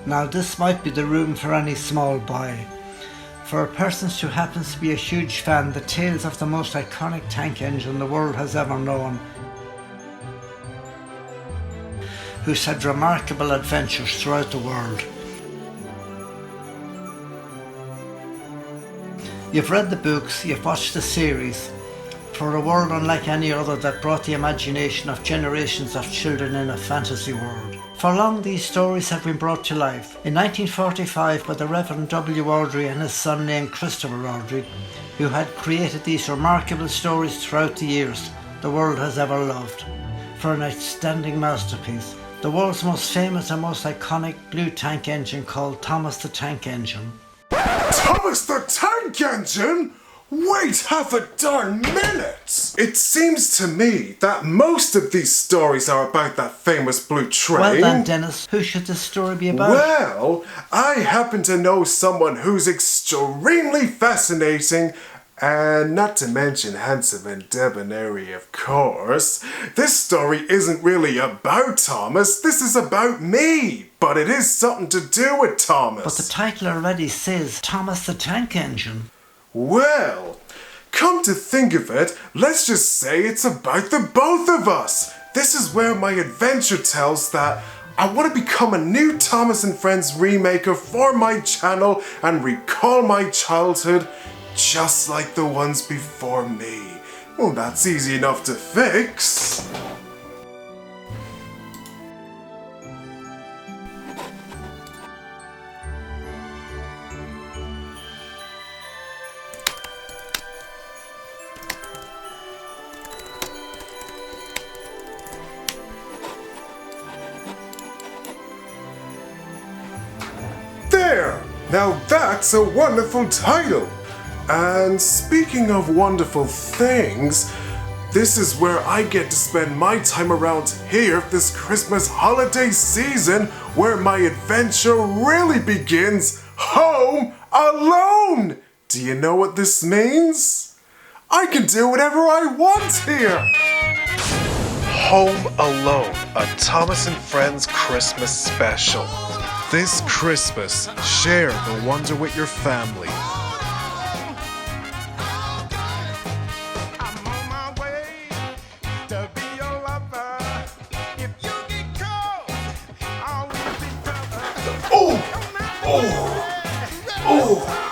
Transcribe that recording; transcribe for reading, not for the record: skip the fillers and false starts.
Now this might be the room for any small boy. For a person who happens to be a huge fan, the tales of the most iconic tank engine the world has ever known, who's had remarkable adventures throughout the world. You've read the books, you've watched the series, for a world unlike any other that brought the imagination of generations of children in a fantasy world. For long these stories have been brought to life. In 1945 by the Reverend W. Awdry and his son named Christopher Awdry, who had created these remarkable stories throughout the years the world has ever loved, for an outstanding masterpiece. The world's most famous and most iconic blue tank engine called Thomas the Tank Engine. Thomas the Tank Engine? Wait half a darn minute! It seems to me that most of these stories are about that famous blue train. Well then, Dennis, who should this story be about? Well, I happen to know someone who's extremely fascinating, and not to mention handsome and debonair, of course. This story isn't really about Thomas, this is about me, but it is something to do with Thomas. But the title already says Thomas the Tank Engine. Well, come to think of it, let's just say it's about the both of us. This is where my adventure tells that I want to become a new Thomas and Friends remaker for my channel and recall my childhood just like the ones before me. Well, that's easy enough to fix. There! Now that's a wonderful title! And speaking of wonderful things, this is where I get to spend my time around here this Christmas holiday season, where my adventure really begins home alone! Do you know what this means? I can do whatever I want here! Home Alone, a Thomas and Friends Christmas special. This Christmas, share the wonder with your family. Oh!